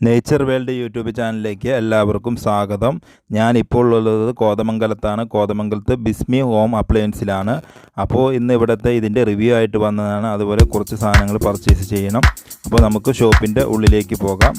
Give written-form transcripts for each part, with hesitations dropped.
Nature world YouTube ചാനലിലേക്ക് എല്ലാവർക്കും സ്വാഗതം. ഞാനിപ്പോൾ ഉള്ളത് കോതമംഗലത്താണ്. കോതമംഗലത്ത് ബിസ്മി ഹോം അപ്ലയൻസിലാണ്. അപ്പോൾ ഇന്ന് ഇവിടുത്തെ ഇതിൻ്റെ റിവ്യൂ ആയിട്ട് വന്നതാണ്. അതുപോലെ കുറച്ച് സാധനങ്ങൾ പർച്ചേസ് ചെയ്യണം. അപ്പോൾ നമുക്ക് ഷോപ്പിൻ്റെ ഉള്ളിലേക്ക് പോകാം.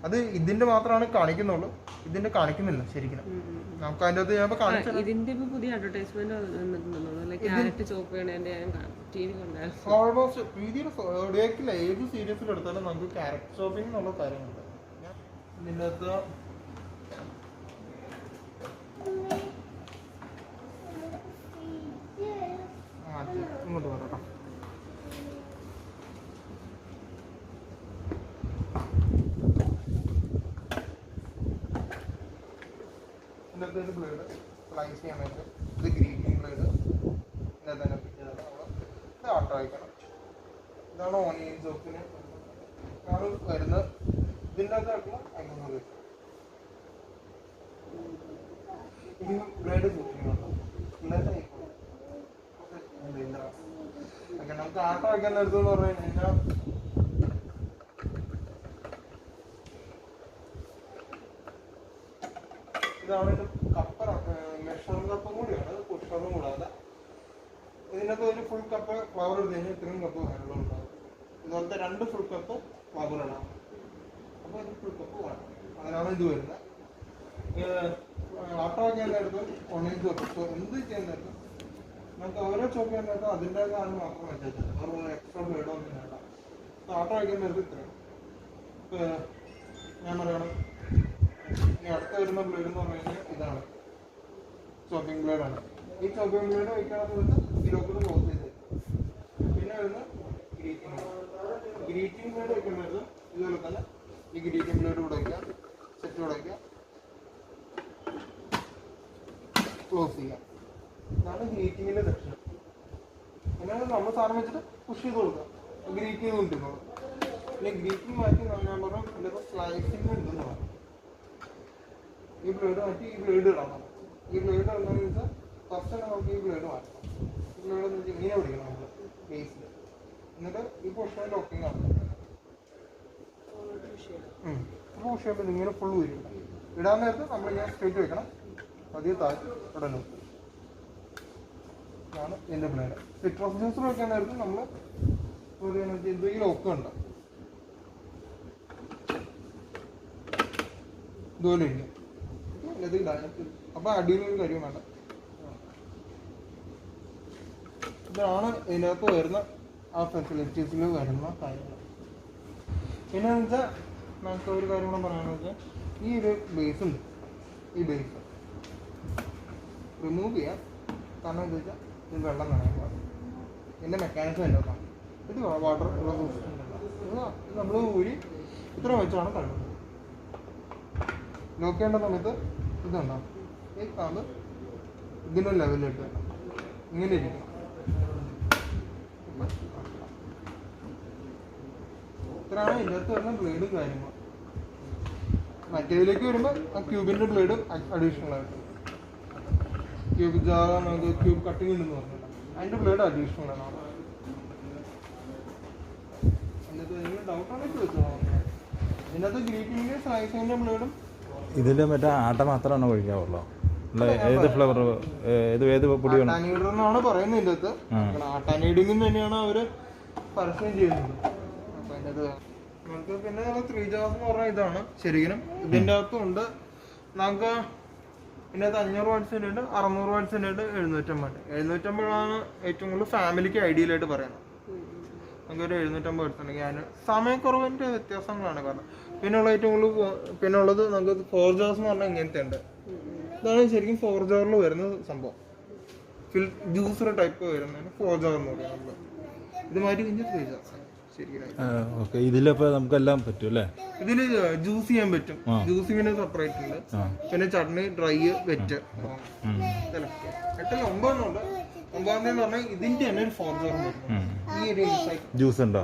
അത് ഇതിന്റെ മാത്രമാണ് കാണിക്കുന്നുള്ളൂ, ഇതിന്റെ കാണിക്കുന്നില്ല ശരിക്കും. നമുക്ക് അതിന്റെ അകത്ത് ഇതിന്റെ പുതിയ അഡ്വർടൈസ്മെന്റ് ഓൾമോസ്റ്റ് രീതിയിൽ ഏത് സീരീസിൽ എടുത്താലും നമുക്ക് ക്യാരക്ടർ ഷോപ്പിംഗ് എന്നുള്ള കാര്യങ്ങളുണ്ട്. ഇതിന്റെ അകത്ത് ഇങ്ങോട്ട് പറയാം. ഇന്നത്തെ ബ്ലേഡ് സ്ലൈസ് ചെയ്യാനായിട്ട് ഇത് ഗ്രീറ്റിംഗ് ബ്ലേഡ് ഇന്നത്തെ തന്നെ ഫിറ്റ് ചെയ്തത് നമ്മൾ ആട്ടോ വയ്ക്കണം. ഇതാണ് ഓണിയൻ ചോപ്പിന് വരുന്നത്. ഇതിൻ്റെ അകത്തായിട്ടുള്ള 500 രൂപ. ഈ ബ്ലേഡ് സൂക്ഷിക്കുന്നുണ്ടോ ഇന്നത്തെ ഓക്കെ. നമുക്ക് ആട്ടോ വയ്ക്കാൻ എടുത്തെന്ന് പറഞ്ഞു കഴിഞ്ഞാൽ ഇതാണ് കപ്പ്, മെഷറിംഗ് കപ്പും കൂടിയാണ്, പുഷറും കൂടാതെ. ഇതിനകത്ത് ഒരു ഫുൾ കപ്പ് ഫ്ലവർ എടുത്ത് കഴിഞ്ഞാൽ ഇത്രയും കപ്പ് വെള്ളം ഉണ്ടാകും. ഇതുപോലത്തെ 2 ഫുൾ കപ്പ് ഫ്ലവർ ഇടാം. അപ്പോൾ ഇത് ഫുൾ കപ്പ് വേണം. അങ്ങനെയാണ് ഇത് വരുന്നത്. ആട്ടോ വയ്ക്കാൻ നേരത്തും ഓൺലൈൻ ചോപ്പ് എന്ത് ചെയ്യാൻ നേരത്തും നമുക്ക് ഓരോ ചോപ്പ് ചെയ്യാൻ നേരത്തും അതിൻ്റെ കാര്യം മാത്രം വെച്ചാൽ ഒരു എക്സ്ട്രാ ബ്ലേഡോ ഒന്നും വേണ്ട. ആട്ടോ വയ്ക്കാൻ നേരത്ത് ഇത്രയും ഞാൻ പറയണം. ഇനി അടുത്ത വരുന്ന ബ്ലേഡ് എന്ന് പറഞ്ഞു കഴിഞ്ഞാൽ ഇതാണ് ചോപ്പിംഗ് ബ്ലേഡാണ്. ഈ ചോപ്പിംഗ് ബ്ലേഡ് വയ്ക്കാത്തത് ഇതിലൊക്കെ ക്ലോസ് ചെയ്ത്. പിന്നെ വരുന്ന ഗ്രീറ്റിംഗ് ബ്ലേഡ് വയ്ക്കുന്നത് ഇതുപോലെ തന്നെ ഈ ഗ്രീറ്റിംഗ് ബ്ലേഡ് കൂടെ വയ്ക്കാം, സെറ്റ് കൂടെ വയ്ക്കാം, ക്ലോസ് ചെയ്യാം. ഇതാണ് ഗ്രീറ്റിങ്ങിൻ്റെ സെക്ഷൻ. പിന്നെ നമ്മൾ സാധനം വെച്ചിട്ട് പുഷ് ചെയ്ത് കൊടുക്കാം, ഗ്രീറ്റ് ചെയ്ത് കൊണ്ടിരുന്നത്. പിന്നെ ഗ്രീറ്റിംഗ് മാറ്റി ഞാൻ പറഞ്ഞു ഇതിപ്പോൾ സ്ലൈസിങ് ഉണ്ടെന്ന് പറഞ്ഞു. ഈ ബ്ലേഡ് മാറ്റി ഈ ബ്ലേഡ് ഇടണം. ഈ ബ്ലേഡ് എന്താണെന്ന് വെച്ചാൽ ഫസ്റ്റ് നമുക്ക് ഈ ബ്ലേഡ് മാറ്റണം. ഈ ബ്ലേഡ് എന്ന് വെച്ചാൽ ഇങ്ങനെ പിടിക്കണം നമ്മൾ ബേസിൽ. എന്നിട്ട് ഈ പൊസിഷൻ ലോക്കിങ് ആണ്. പുഷ് ചെയ്യുമ്പോൾ ഇങ്ങനെ ഫുൾ വരും. ഇടാൻ നേരത്ത് നമ്മളിങ്ങനെ സ്ട്രേറ്റ് വെക്കണം. പതിയെ താഴ്ത്തി ഇടണം. ഇതാണ് ഇതിൻ്റെ ബ്ലേഡ്. സിട്രസ് ജ്യൂസർ വെക്കാൻ നേരത്ത് നമ്മൾ ഈ ലോക്ക് ഉണ്ട്, ഇതുപോലെ ഇല്ല. ഇതിലേക്ക് ഡയറക്റ്റ് അപ്പോൾ അടിയിലൊരു കാര്യം വേണ്ട. ഇതാണ് ഇതിനകത്ത് വരുന്ന ആ ഫെസിലിറ്റീസിൽ വരുന്ന കാര്യങ്ങൾ. പിന്നെന്ന് വെച്ചാൽ നമുക്ക് ഒരു കാര്യം കൂടെ പറയാമെന്ന് വെച്ചാൽ ഈ ഒരു ബേസ് ഉണ്ട്, ഈ ബേസ് റിമൂവ് ചെയ്യാം. കാരണം എന്താ വെച്ചാൽ ഇത് വെള്ളം നനയാൻ പാടില്ല. ഇതിൻ്റെ മെക്കാനിസം എന്താ, ഇത് വാട്ടർ നമ്മൾ ഊരി ഇത്ര വെച്ചാണ് കഴുകുന്നത്. ലോക്ക് ചെയ്യേണ്ട സമയത്ത് ഇതുണ്ടാവും, ഈ കാമ്പ് ഇതിൻ്റെ ലെവലിലിട്ട് ഇങ്ങനെ ഇരിക്കും. ഇത്രയാണ് ഇതിനകത്ത് വരുന്ന ബ്ലേഡും കാര്യങ്ങളും. മറ്റേതിലേക്ക് വരുമ്പോൾ ആ ക്യൂബിൻ്റെ ബ്ലേഡ് അഡീഷണൽ ആയിട്ട്, ക്യൂബ് ജാർ നമുക്ക് ക്യൂബ് കട്ടിങ് ഉണ്ടെന്ന് പറഞ്ഞില്ല, അതിൻ്റെ ബ്ലേഡ് അഡീഷണൽ ആണ്. എന്നിട്ട് ഡൗട്ടാണെങ്കിൽ വെച്ചോ, ഇതിനകത്ത് ഗ്രീറ്റിങ്ങിൻ്റെ സ്ലൈസിൻ്റെ ബ്ലേഡും ഇതിൽ മറ്റേ ആട്ട മാത്രമാണോ കഴിക്കാവുള്ളൂ? ഏത് ഫ്ലേവർ, ഏത് പൊടി വേണം? ആട്ടാനീഡർ എന്നാണ് പറയുന്നത്. ഇതിൻ്റെ അകത്ത് ആട്ടാനീഡിങ് തന്നെയാണ് അവർ പരസ്യം ചെയ്യുന്നത്. അപ്പം അതിൻ്റെ അത് നമുക്ക് പിന്നെ 3 ജാർസ് എന്ന് പറഞ്ഞാൽ ഇതാണ് ശരിക്കും. ഇതിൻ്റെ അകത്തും ഉണ്ട് നമുക്ക്. പിന്നെ അത് 500 വാട്ട്സിൻ്റെ ഉണ്ട്, 600 വാട്ട്സിൻ്റെ ഉണ്ട്, 750. 750 ഏറ്റവും കൂടുതൽ ഫാമിലിക്ക് ഐഡിയലായിട്ട് പറയുന്നത്. നമുക്കൊരു 750 വാട്ട്സ് ഉണ്ടെങ്കിൽ അതിന് സമയക്കുറവിൻ്റെ വ്യത്യാസങ്ങളാണ് കാരണം. പിന്നുള്ളത് നമുക്ക് 4 ജാർസ് എന്ന് പറഞ്ഞാൽ ഇങ്ങനത്തെ ഉണ്ട്. ഇതാണ് ശരിക്കും 4 ജാറിൽ വരുന്ന സംഭവം. ജ്യൂസർ ടൈപ്പ് വരുന്നതിന് 4 ജാർ എന്ന് പറയാം നമ്മൾ. ഇത് മാറ്റി കഴിഞ്ഞാൽ 3 ജാർസ് ശരിക്കും. ഇതിലപ്പോൾ നമുക്കെല്ലാം പറ്റും അല്ലേ? ഇതിൽ ജ്യൂസ് ചെയ്യാൻ പറ്റും. ജ്യൂസിങ്ങിന് സെപ്പറേറ്റ് ഉണ്ട്. പിന്നെ ചട്നി, ഡ്രൈ, വെറ്റ്, 8 9 ഉണ്ട്. 9 പറഞ്ഞാൽ ഇതിന്റെ തന്നെ ഒരു 4 ജാർ വരും. ഈ ഒരു ജ്യൂസ് ഉണ്ടോ?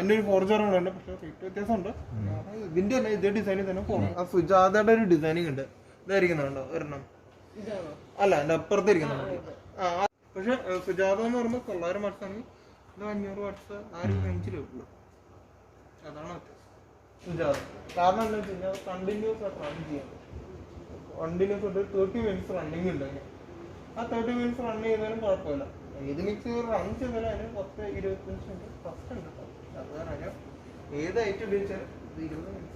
എന്റെ ഒരു 4 ജാർ ഉണ്ട്. പക്ഷേ റേറ്റ് വ്യത്യാസമുണ്ട്. ഇതിന്റെ തന്നെ ഇതേ ഡിസൈനിൽ തന്നെ ആ സുജാതയുടെ ഒരു ഡിസൈനിങ് ഉണ്ട്. ഇതായിരിക്കുന്നുണ്ടോ ഒരെണ്ണം? അല്ല, എന്റെ അപ്പുറത്ത് ഇരിക്കുന്നുണ്ട്. പക്ഷെ സുജാത എന്ന് പറയുമ്പോൾ 900 വാട്ട്സ് ആണെങ്കിൽ ഇത് 500 വാട്ട്സ് ആ ഒരു റേഞ്ചിലേ ഉള്ളൂ. അതാണ് വ്യത്യാസം സുജാത. കാരണം എന്താ വെച്ച് കഴിഞ്ഞാൽ കണ്ടിന്യൂസ് ആയിട്ട് റൺ ചെയ്യാൻ പറ്റും. കണ്ടിന്യൂസ് ആയിട്ട് 30 മിനിറ്റ്സ് റണ്ണിങ് ഉണ്ട്. ആ 30 മിനിറ്റ്സ് റൺ ചെയ്താലും കുഴപ്പമില്ല. ഏത് മിക്സ് റൺ ചെയ്താലും അതിന് 10-25 മിനിറ്റ് ഫസ്റ്റ് ഉണ്ട്. അത് കാരണം ഏത് ഐറ്റം ഉപയോഗിച്ചാലും 20 മിനിറ്റ്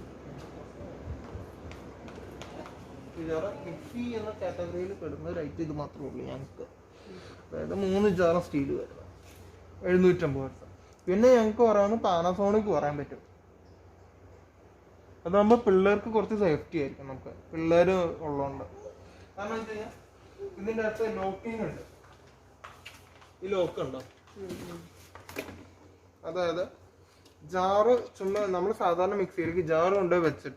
മിക്സി എന്ന കാറ്റഗറിയിൽ പെടുന്ന ഒരു ഐറ്റം ഇത് മാത്രമേ ഉള്ളൂ ഞങ്ങൾക്ക്. അതായത് 3 ജാർ സ്റ്റീൽ വരുന്നത് 750 വാട്ട്സ്. പിന്നെ ഞങ്ങൾക്ക് പറയാവുന്ന പാനസോണിക് പറയാൻ പറ്റും. അതാകുമ്പോൾ പിള്ളേർക്ക് കുറച്ച് സേഫ്റ്റി ആയിരിക്കും. നമുക്ക് പിള്ളേർ ഉള്ളതുകൊണ്ട്. കാരണം വെച്ച് കഴിഞ്ഞാൽ ഇതിൻ്റെ അകത്ത് ലോക്കിങ് ഉണ്ട്. ഈ ലോക്ക് ഉണ്ടോ? അതായത് ജാറ് ചുമ്മാ നമ്മൾ സാധാരണ മിക്സിയിലേക്ക് ജാറ് കൊണ്ട് വെച്ച്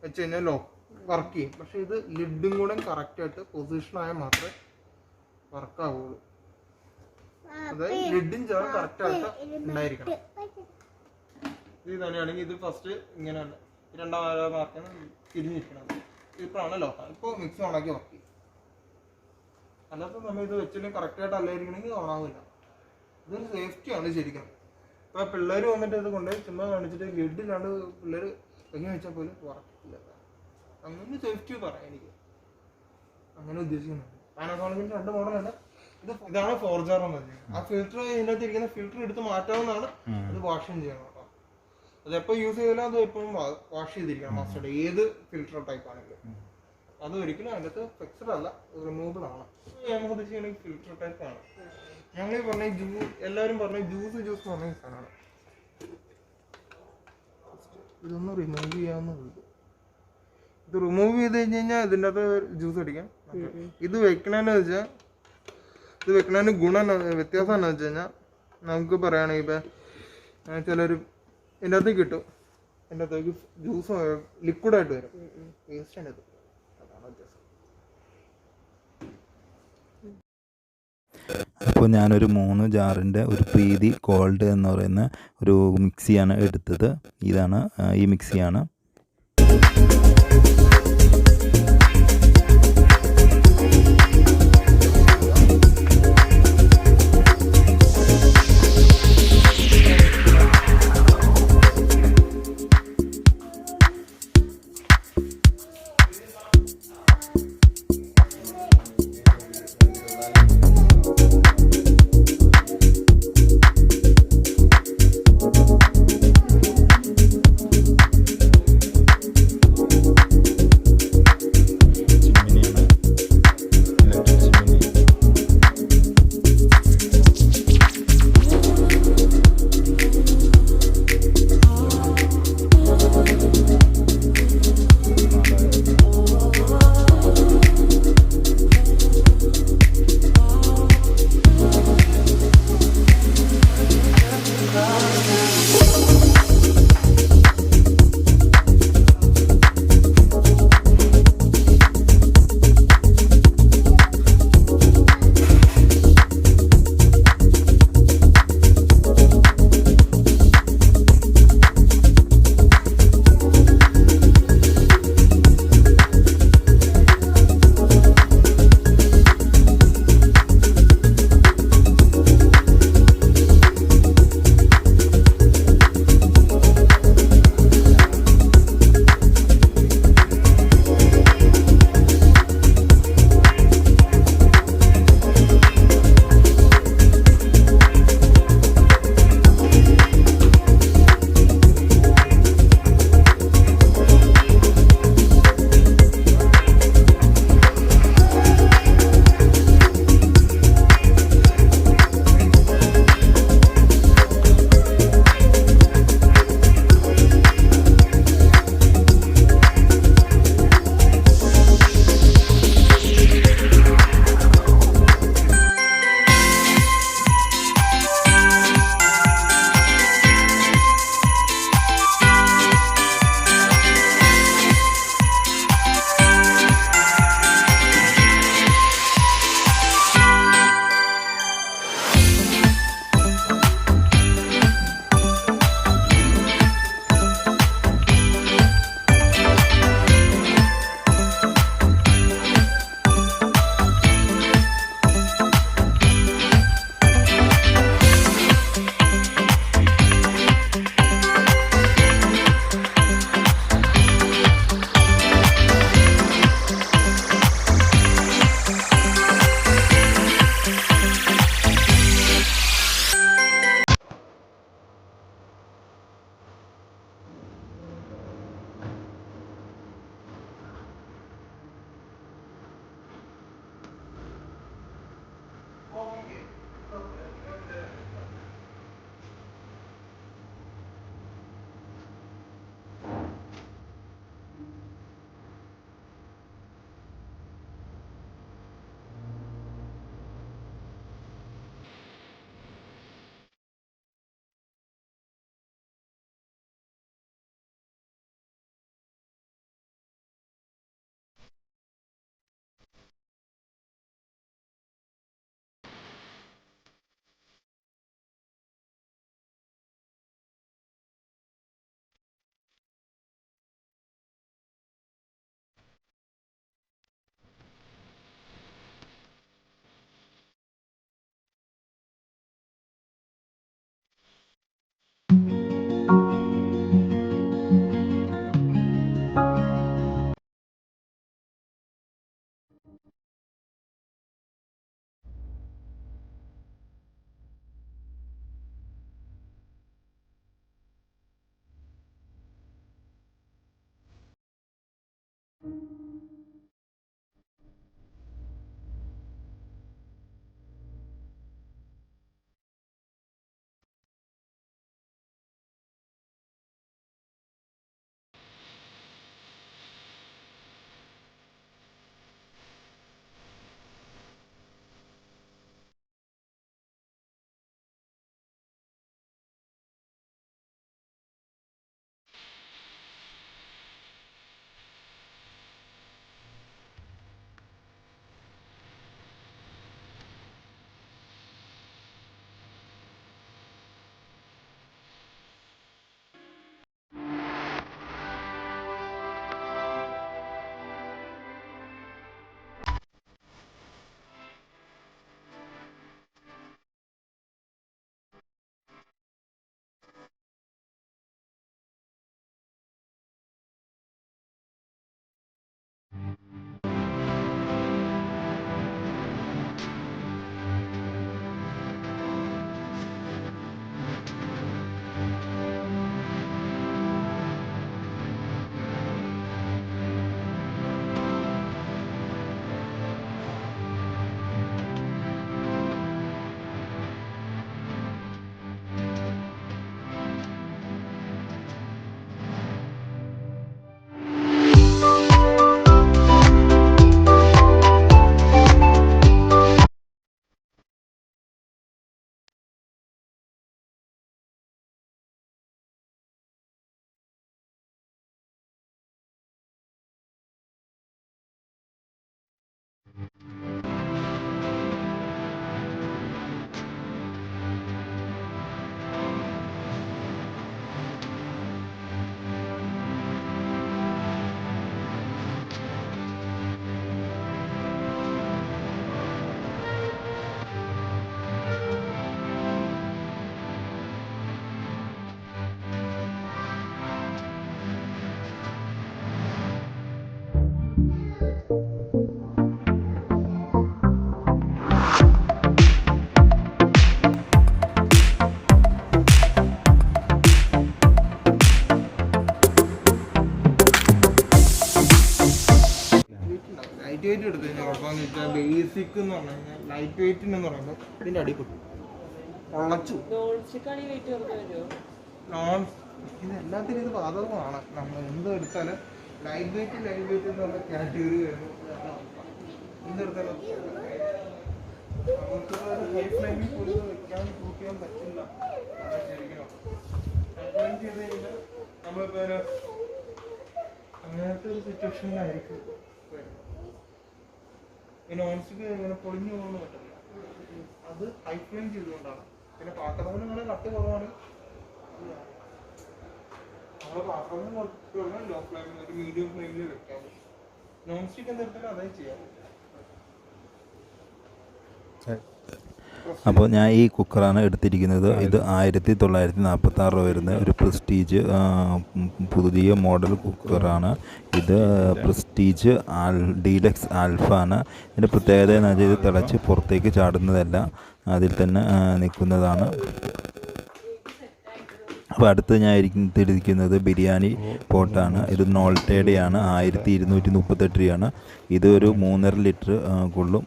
കഴിഞ്ഞാൽ ലോക്ക് വർക്ക് ചെയ്യും. പക്ഷെ ഇത് ലിഡും കൂടെ കറക്റ്റായിട്ട് പൊസിഷനായാൽ മാത്രമേ വർക്കാവുള്ളൂ. അതായത് ലിഡും ജാറും കറക്റ്റായിട്ട് ഉണ്ടായിരിക്കണം. ഇത് തന്നെയാണെങ്കിൽ ഇത് ഫസ്റ്റ് ഇങ്ങനെയാണ്, 2 മാർക്കാണ് തിരിഞ്ഞിരിക്കണം. ഇപ്പോഴാണ് ലോക്ക്. ഇപ്പോൾ മിക്സി ഓണാക്കി വർക്ക് ചെയ്യും. അല്ലാത്ത സമയത്ത് വെച്ചില്ലെങ്കിൽ കറക്റ്റായിട്ട് അല്ലായിരിക്കണമെങ്കിൽ ഓണാവില്ല. ഇതൊരു സേഫ്റ്റിയാണ് ശരിക്കും. ഇപ്പോൾ പിള്ളേർ വന്നിട്ട് ഇത് കൊണ്ടുപോയി ചുമ്മാ കാണിച്ചിട്ട് ലിഡില്ലാണ്ട് പിള്ളേർ എങ്ങനെ വെച്ചാൽ പോലും വർക്കില്ല. അങ്ങനെ സേഫ്റ്റി പറയാം എനിക്ക്. അങ്ങനെ ഉദ്ദേശിക്കുന്നുണ്ട്. പാനസോണിക്കിൻ്റെ 2 മോഡലുണ്ട്. ഇതാണ് 4 ജാർ എന്ന് പറഞ്ഞത്. ആ ഫിൽറ്റർ ഇതിനകത്ത് ഇരിക്കുന്ന ഫിൽറ്റർ എടുത്ത് മാറ്റാവുന്നതാണ്. അത് വാഷും ചെയ്യണം കേട്ടോ. അതെപ്പോൾ യൂസ് ചെയ്താലും അത് എപ്പോഴും വാഷ് ചെയ്തിരിക്കണം മസ്റ്റർഡ്. ഏത് ഫിൽറ്റർ ടൈപ്പ് ആണെങ്കിലും അത് ഒരിക്കലും അതിനകത്ത് ഫിക്സഡ് അല്ല, റിമൂവബിൾ ആണ്. ഞങ്ങൾ ഉദ്ദേശിക്കുകയാണെങ്കിൽ ഫിൽറ്റർ ടൈപ്പ് ആണ്. ഞങ്ങൾ പറഞ്ഞ എല്ലാവരും പറഞ്ഞ ജ്യൂസ് എന്ന് പറഞ്ഞ സാധനമാണ്. ഇതൊന്ന് റിമൂവ് ചെയ്യാവുന്നതുള്ളൂ. ഇത് റിമൂവ് ചെയ്ത് കഴിഞ്ഞ് കഴിഞ്ഞാൽ ഇതിൻ്റെ അകത്ത് ജ്യൂസ് അടിക്കാം. ഇത് വെക്കണേന്ന് വെച്ചാൽ ഇത് വെക്കണതിന് വ്യത്യാസം എന്താണെന്ന് വെച്ച് കഴിഞ്ഞാൽ നമുക്ക് പറയുകയാണെങ്കിൽ ഇപ്പം ചിലർ ഇതിൻ്റെ അകത്തേക്ക് കിട്ടും, ഇതിൻ്റെ അകത്തേക്ക് ജ്യൂസ് ലിക്വിഡായിട്ട് വരും. വേസ്റ്റ് ഇത്. അതാണ് വ്യത്യാസം. അപ്പോൾ ഞാനൊരു 3 ജാറിൻ്റെ ഒരു പ്രീതി ഗോൾഡ് എന്ന് പറയുന്ന ഒരു മിക്സിയാണ് എടുത്തത്. ഇതാണ് ഈ മിക്സിയാണ്. ലൈറ്റ് വെയിറ്റ് എടുത്തു കഴിഞ്ഞാൽ കുഴപ്പമെന്ന് വെച്ചാൽ ബേസിക് എന്ന് പറഞ്ഞു കഴിഞ്ഞാൽ ലൈറ്റ് വെയിറ്റിന് എന്ന് പറയുമ്പോൾ ഇതിൻ്റെ അടിപൊളി ഉളച്ചു നോൺ ഇത് എല്ലാത്തിനും ഇത് ബാധകമാണ്. നമ്മൾ എന്ത് എടുത്താലും ലൈറ്റ് വെയിറ്റ് എന്ന് പറഞ്ഞ കാറ്റഗറി വരുമ്പോൾ എന്തെടുത്താലും നമുക്ക് ഹൈ ഫ്ലെയിമിൽ പോലും വെക്കാൻ കൂട്ടിയാൻ പറ്റില്ല. ശരിക്കും ഹൈ ഫ്ലെയിം ചെയ്ത് കഴിഞ്ഞാൽ നമ്മളിപ്പോൾ അങ്ങനത്തെ ഒരു സിറ്റുവേഷനിലായിരിക്കും. ഈ നോൺ സ്റ്റിക്ക് ഇങ്ങനെ പൊളിഞ്ഞു പോകാൻ പറ്റില്ല. അത് ഹൈ ഫ്ലെയിം ചെയ്തുകൊണ്ടാണ്. പിന്നെ പാത്രത്തിന് ഇങ്ങനെ കട്ടി കുറവാണ്. നമ്മൾ പാത്രത്തിന് ലോ ഫ്ലെയിമിൽ ഒരു മീഡിയം ഫ്ലെയിമിൽ വെക്കാൻ പറ്റും. നോൺ സ്റ്റിക്ക് എന്തെടുത്താലും അതേ ചെയ്യാം. അപ്പോൾ ഞാൻ ഈ കുക്കറാണ് എടുത്തിരിക്കുന്നത്. ഇത് 1946 വരുന്ന ഒരു പ്രസ്റ്റീജ് പുതിയ മോഡൽ കുക്കറാണ്. ഇത് പ്രസ്റ്റീജ് ഡീലക്സ് ആൽഫ ആണ്. ഇതിൻ്റെ പ്രത്യേകത എന്ന് വെച്ചാൽ ഇത് തിളച്ച് പുറത്തേക്ക് ചാടുന്നതല്ല, അതിൽ തന്നെ നിൽക്കുന്നതാണ്. അപ്പോൾ അടുത്ത് ഞാൻ എടുത്തിരിക്കുന്നത് ബിരിയാണി പോട്ടാണ്. ഇത് നോൾട്ടയുടെയാണ്, 1238 രൂപയാണ്. ഇത് ഒരു 3.5 ലിറ്റർ കൊള്ളും.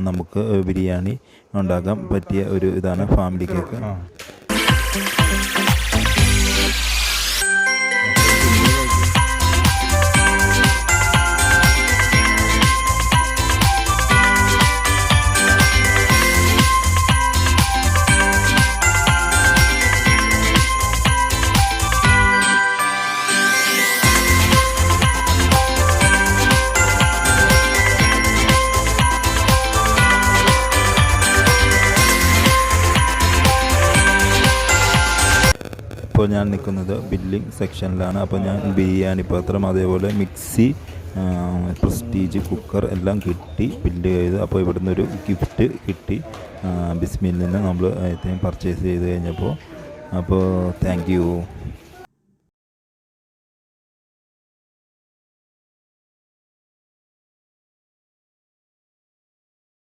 നമുക്ക് ബിരിയാണി ഉണ്ടാക്കാൻ പറ്റിയ ഒരു ഇതാണ് ഫാമിലിക്കൊക്കെ. ഇപ്പോൾ ഞാൻ നിൽക്കുന്നത് ബില്ലിംഗ് സെക്ഷനിലാണ്. അപ്പോൾ ഞാൻ ബിരിയാണി പാത്രം, അതേപോലെ മിക്സി, പ്രസ്റ്റീജ് കുക്കർ എല്ലാം കിട്ടി, ബില്ല് ചെയ്ത്. അപ്പോൾ ഇവിടുന്ന് ഒരു ഗിഫ്റ്റ് കിട്ടി. ബിസ്മിയിൽ നിന്ന് നമ്മൾ പർച്ചേസ് ചെയ്ത് കഴിഞ്ഞപ്പോൾ അപ്പോൾ താങ്ക് യു.